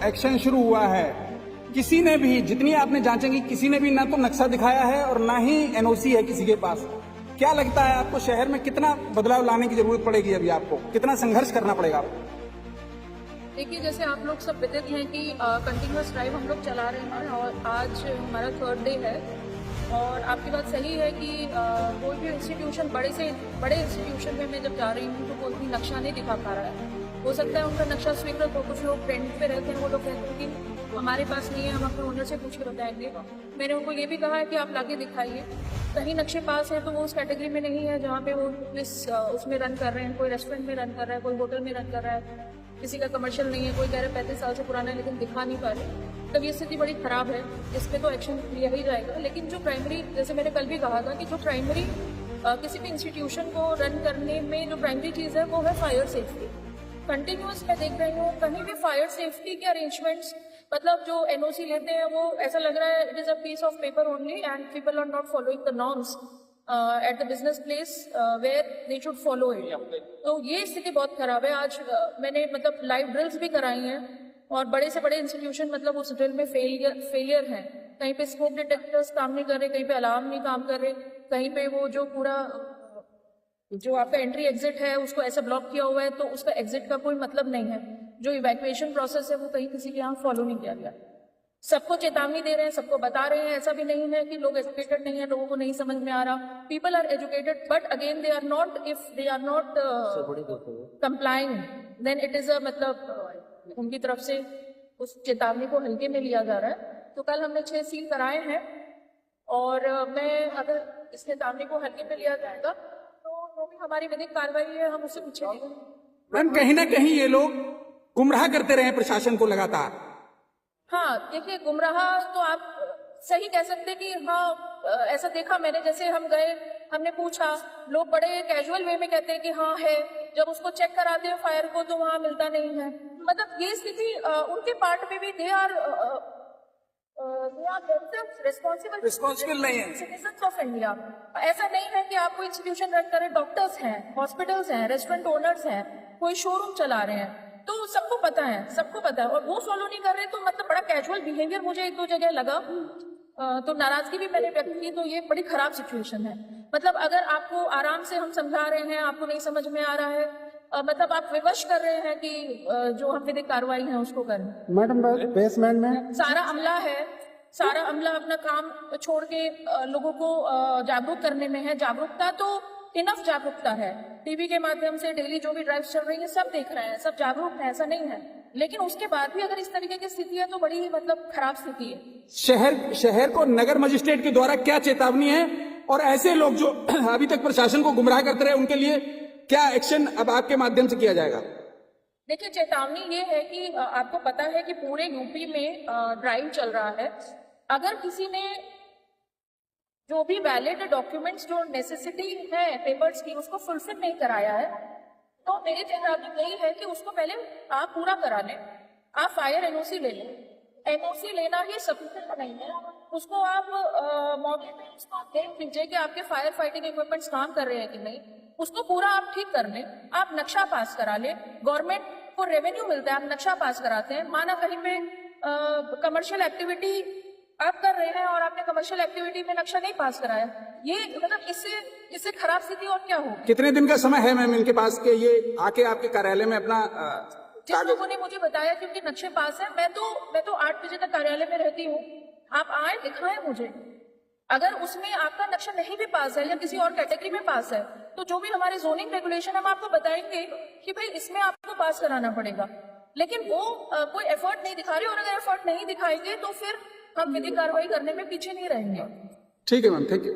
Action शुरू हुआ है, किसी ने भी, जितनी आपने जांचेंगी, किसी ने भी ना तो नक्शा दिखाया है और ना ही एनओसी है किसी के पास। क्या लगता है आपको शहर में कितना बदलाव लाने की जरूरत पड़ेगी? अभी आपको कितना संघर्ष करना पड़ेगा आपको? देखिए, जैसे आप लोग सब विदित हैं कि कंटिन्यूअस ड्राइव हम लोग चला रहे हैं और आज हमारा 3rd डे है। और आपकी बात सही है कि कोई भी इंस्टीट्यूशन, बड़े इंस्टीट्यूशन में मैं जब जा रही हूँ तो कोई भी नक्शा नहीं दिखा पा रहा है। हो सकता है उनका नक्शा स्वीकृत हो, कुछ लोग ट्रेंड पे रहते हैं, वो लोग कहते हैं कि हमारे पास नहीं है, हम अपने ओनर से पूछ के बताएंगे। मैंने उनको ये भी कहा है कि आप लाके दिखाइए। कहीं नक्शे पास है तो वो उस कैटेगरी में नहीं है जहाँ पे वो उसमें रन कर रहे हैं, कोई रेस्टोरेंट में रन कर रहा है, कोई होटल में रन कर रहा है, किसी का कमर्शियल नहीं है, कोई कह रहे 35 साल से पुराना है लेकिन दिखा नहीं पा रहे। तब ये स्थिति बड़ी खराब है, इस पे तो एक्शन लिया ही जाएगा। लेकिन जो प्राइमरी, जैसे मैंने कल भी कहा था कि जो प्राइमरी किसी भी इंस्टीट्यूशन को रन करने में जो प्राइमरी चीज़ है वो है फायर सेफ्टी। कंटिन्यूअस मैं देख रही हूँ कहीं भी फायर सेफ्टी के अरेंजमेंट्स, मतलब जो एनओसी लेते हैं वो ऐसा लग रहा है it is a piece of paper only and people are not following the norms at the business place where they should follow it. तो ये स्थिति बहुत खराब है। आज मैंने मतलब लाइव ड्रिल्स भी कराई हैं और बड़े से बड़े इंस्टीट्यूशन मतलब उस ड्रिल में फेलियर हैं। कहीं पे स्मोक डिटेक्टर्स काम नहीं कर रहे, कहीं पे अलार्म नहीं काम कर रहे, कहीं पे वो जो पूरा जो आपका एंट्री एग्जिट है उसको ऐसा ब्लॉक किया हुआ है तो उसका एग्जिट का कोई मतलब नहीं है। जो इवैक्यूएशन प्रोसेस है वो कहीं किसी के यहाँ फॉलो नहीं किया गया। सबको चेतावनी दे रहे हैं, सबको बता रहे हैं। ऐसा भी नहीं है कि लोग एजुकेटेड नहीं है, लोगों को नहीं समझ में आ रहा। People are educated but again they are not, if they are not complying then it is a मतलब उनकी तरफ से उस चेतावनी को हल्के में लिया जा रहा है। तो कल हमने 6 सील कराए हैं और मैं अगर इस चेतावनी को हल्के में लिया जाएगा तो जो भी हमारी विधिक कार्रवाई है हम उससे पीछे नहीं। मैम, कहीं ना कहीं ये लोग गुमराह करते रहे प्रशासन को लगातार। हाँ, देखिए, गुमराह तो आप सही कह सकते कि हाँ, ऐसा देखा मैंने। जैसे हम गए, हमने पूछा, लोग बड़े कैजुअल वे में कहते हैं कि हाँ है, जब उसको चेक कराते हैं फायर को तो वहां मिलता नहीं है। मतलब ये स्थिति उनके पार्ट में भी दे आर रिस्पॉन्सिबल नहीं है सिटीजन्स ऑफ इंडिया। ऐसा नहीं है कि आप कोई इंस्टीट्यूशन रन करें, डॉक्टर्स हैं, हॉस्पिटल्स हैं, रेस्टोरेंट ओनर्स हैं, कोई शोरूम चला रहे हैं, तो सबको पता है, सबको पता है। और वो फॉलो नहीं कर रहे तो मतलब बड़ा कैजुअल बिहेवियर मुझे 1-2 जगह लगा, तो नाराजगी भी मैंने व्यक्त की। तो ये बड़ी खराब सिचुएशन है। मतलब अगर आपको आराम से हम समझा रहे हैं, आपको नहीं समझ में आ रहा है, मतलब आप विवश कर रहे हैं कि जो हम विधिक कार्रवाई है उसको करें। मैडम, बेसमेंट में सारा अमला अपना काम छोड़ के लोगों को जागरूक करने में है। जागरूकता तो इनफ जागरूकता है, टीवी के माध्यम से डेली जो भी ड्राइव्स चल रही है सब देख रहे हैं, सब जागरूक है, ऐसा नहीं है। लेकिन उसके बाद भी अगर इस तरीके की स्थिति है तो बड़ी ही मतलब खराब स्थिति है। शहर को नगर मजिस्ट्रेट के द्वारा क्या चेतावनी है और ऐसे लोग जो अभी तक प्रशासन को गुमराह करते रहे उनके लिए क्या एक्शन अब आपके माध्यम से किया जाएगा? देखिए, चेतावनी ये है कि आपको पता है कि पूरे यूपी में ड्राइव चल रहा है। अगर किसी ने जो भी वैलिड डॉक्यूमेंट्स जो नेसेसिटी है पेपर्स की उसको फुलफिल नहीं कराया है तो मेरी चेतावनी यही है कि उसको पहले आप पूरा करा लें। आप फायर एनओसी ले लें। एनओसी लेना ही सफिशिएंट नहीं है, उसको आप मौके पे उसको देख लीजिए कि आपके फायर फाइटिंग इक्विपमेंट्स काम कर रहे हैं कि नहीं, उसको पूरा आप ठीक कर लें। आप नक्शा पास करा लें, गवर्नमेंट को रेवेन्यू मिलता है, आप नक्शा पास कराते हैं। माना कहीं पे कमर्शियल एक्टिविटी आप कर रहे हैं और आपने कमर्शियल एक्टिविटी में नक्शा नहीं पास कराया, ये मतलब इससे खराब स्थिति और क्या होगी? कितने दिन का समय है मैम इनके पास के ये आके आपके कार्यालय में अपना जिन लोगों ने मुझे बताया कि उनके नक्शे पास है, मैं तो 8 बजे तक कार्यालय में रहती हूँ। आप आए, दिखाएं मुझे। अगर उसमें आपका नक्शा नहीं भी पास है या किसी और कैटेगरी में पास है तो जो भी हमारे जोनिंग रेगुलेशन हम आपको बताएंगे कि भाई इसमें आपको पास कराना पड़ेगा। लेकिन वो कोई एफर्ट नहीं दिखा रहे और अगर एफर्ट नहीं दिखाएंगे तो फिर हम विधिक कार्रवाई करने में पीछे नहीं रहेंगे। ठीक है मैम, थैंक यू।